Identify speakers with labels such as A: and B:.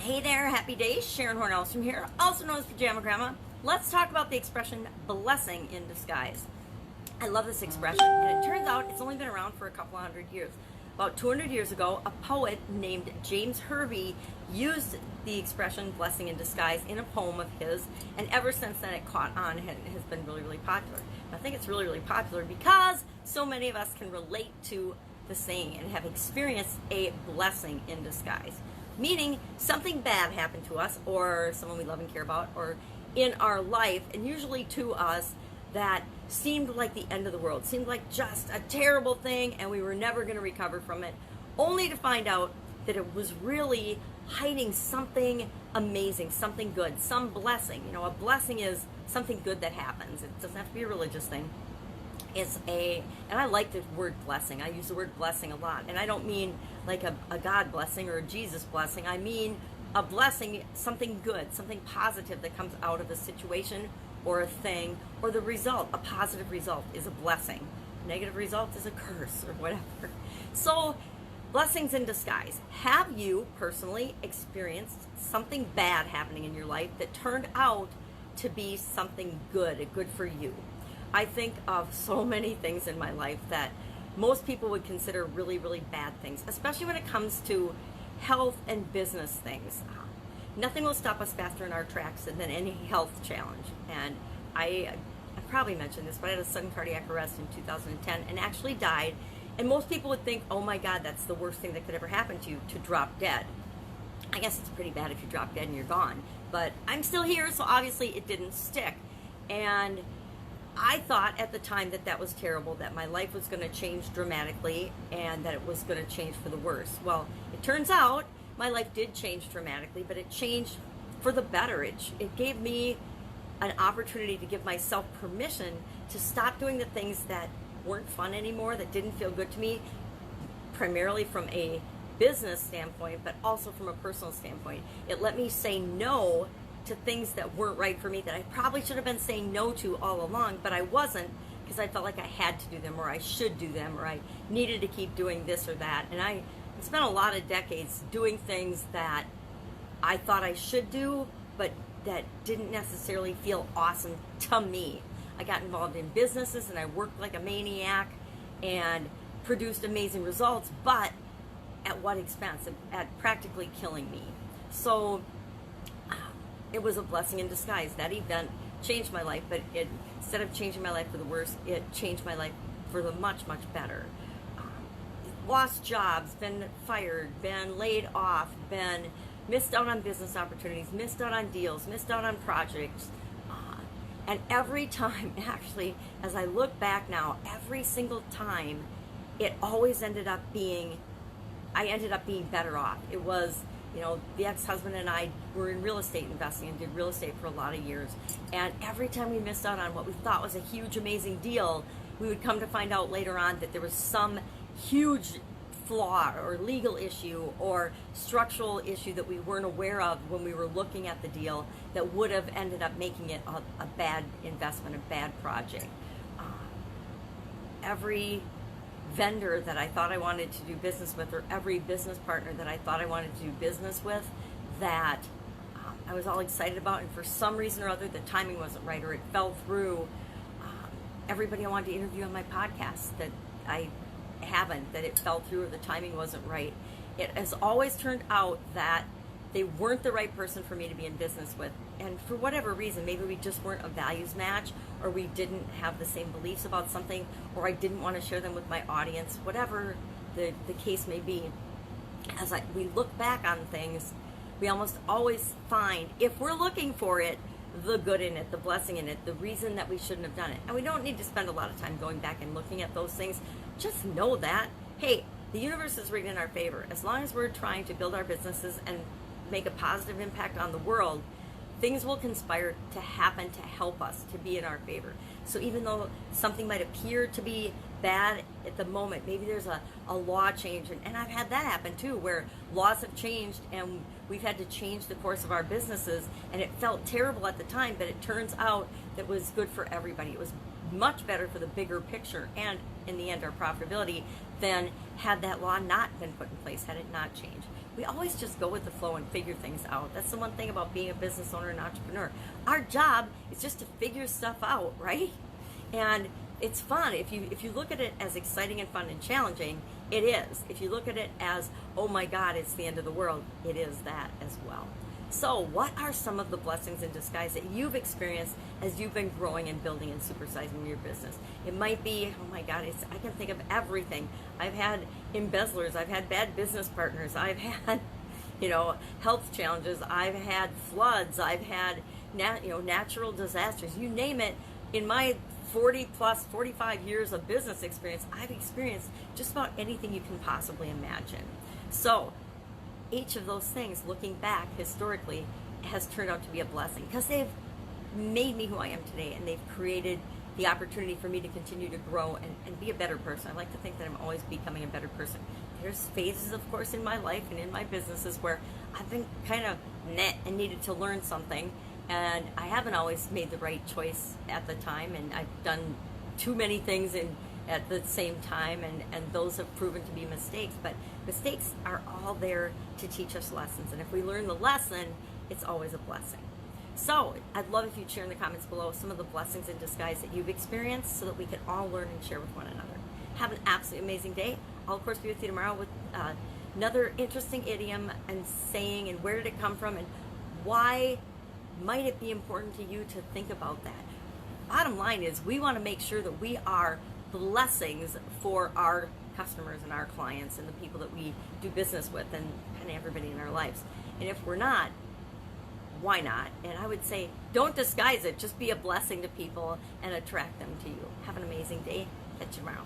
A: Hey there, happy days. Sharon Horne-Ellstrom here, also known as Pajama Grandma. Let's talk about the expression blessing in disguise. I love this expression, and it turns out it's only been around for a couple of hundred years. About 200 years ago, a poet named James Hervey used the expression blessing in disguise in a poem of his, and ever since then it caught on and has been really, really popular. I think it's really, really popular because so many of us can relate to the saying and have experienced a blessing in disguise. Meaning something bad happened to us or someone we love and care about or in our life, and usually to us, that seemed like the end of the world, seemed like just a terrible thing and we were never going to recover from it, only to find out that it was really hiding something amazing, something good, some blessing. You know, a blessing is something good that happens. It doesn't have to be a religious thing. And I like the word blessing. I use the word blessing a lot. And I don't mean like a God blessing or a Jesus blessing. I mean a blessing, something good, something positive that comes out of a situation or a thing, or the result. A positive result is a blessing. A negative result is a curse or whatever. So, blessings in disguise. Have you personally experienced something bad happening in your life that turned out to be something good for you? I think of so many things in my life that most people would consider really, really bad things, especially when it comes to health and business things. Nothing will stop us faster in our tracks than any health challenge. And I probably mentioned this, but I had a sudden cardiac arrest in 2010 and actually died. And most people would think, oh my God, that's the worst thing that could ever happen to you, to drop dead. I guess it's pretty bad if you drop dead and you're gone. But I'm still here, so obviously it didn't stick. And I thought at the time that that was terrible, that my life was going to change dramatically and that it was going to change for the worse. Well, it turns out my life did change dramatically, but it changed for the better. It gave me an opportunity to give myself permission to stop doing the things that weren't fun anymore, that didn't feel good to me, primarily from a business standpoint, but also from a personal standpoint. It let me say no to things that weren't right for me, that I probably should have been saying no to all along, but I wasn't, because I felt like I had to do them, or I should do them, or I needed to keep doing this or that. And I spent a lot of decades doing things that I thought I should do, but that didn't necessarily feel awesome to me. I got involved in businesses and I worked like a maniac and produced amazing results, but at what expense? At practically killing me. So it was a blessing in disguise. That event changed my life, but instead of changing my life for the worse, it changed my life for the much, much better. Lost jobs, been fired, been laid off, been missed out on business opportunities, missed out on deals, missed out on projects. And every time, actually, as I look back now, every single time, it always I ended up being better off. It was, you know, the ex-husband and I were in real estate investing and did real estate for a lot of years. And every time we missed out on what we thought was a huge, amazing deal, we would come to find out later on that there was some huge flaw or legal issue or structural issue that we weren't aware of when we were looking at the deal that would have ended up making it a bad investment, a bad project. Every vendor that I thought I wanted to do business with, or every business partner that I thought I wanted to do business with, that I was all excited about, and for some reason or other the timing wasn't right, or it fell through. Everybody I wanted to interview on my podcast that I haven't, that it fell through or the timing wasn't right. It has always turned out that they weren't the right person for me to be in business with, and for whatever reason, maybe we just weren't a values match, or we didn't have the same beliefs about something, or I didn't want to share them with my audience, whatever the case may be. As we look back on things, we almost always find, if we're looking for it, the good in it, the blessing in it, the reason that we shouldn't have done it. And we don't need to spend a lot of time going back and looking at those things. Just know that, hey, the universe is rigged in our favor. As long as we're trying to build our businesses and make a positive impact on the world, things will conspire to happen to help us, to be in our favor. So even though something might appear to be bad at the moment, maybe there's a law change, and I've had that happen too, where laws have changed and we've had to change the course of our businesses, and it felt terrible at the time, but it turns out that it was good for everybody. It was much better for the bigger picture and in the end our profitability than had that law not been put in place, had it not changed. we always just go with the flow and figure things out. That's the one thing about being a business owner and entrepreneur. Our job is just to figure stuff out, right? And it's fun. If you look at it as exciting and fun and challenging, it is. If you look at it as, oh my God, it's the end of the world, it is that as well. So what are some of the blessings in disguise that you've experienced as you've been growing and building and supersizing your business? It might be, oh my God, I can think of everything. I've had embezzlers, I've had bad business partners, I've had, health challenges, I've had floods, I've had, natural disasters, you name it. In my 45 years of business experience, I've experienced just about anything you can possibly imagine. So each of those things, looking back historically, has turned out to be a blessing because they've made me who I am today, and they've created the opportunity for me to continue to grow and be a better person. I like to think that I'm always becoming a better person. There's phases, of course, in my life and in my businesses where I've been kind of and needed to learn something, and I haven't always made the right choice at the time, and I've done too many things at the same time, and those have proven to be mistakes. But mistakes are all there to teach us lessons, and if we learn the lesson, it's always a blessing. So I'd love if you'd share in the comments below some of the blessings in disguise that you've experienced so that we can all learn and share with one another. Have an absolutely amazing day. I'll of course be with you tomorrow with another interesting idiom and saying, and where did it come from, and why might it be important to you to think about that. Bottom line is, we want to make sure that we are blessings for our customers and our clients and the people that we do business with, and kind of everybody in our lives. And if we're not, why not? And I would say, don't disguise it. Just be a blessing to people and attract them to you. Have an amazing day. Catch you tomorrow.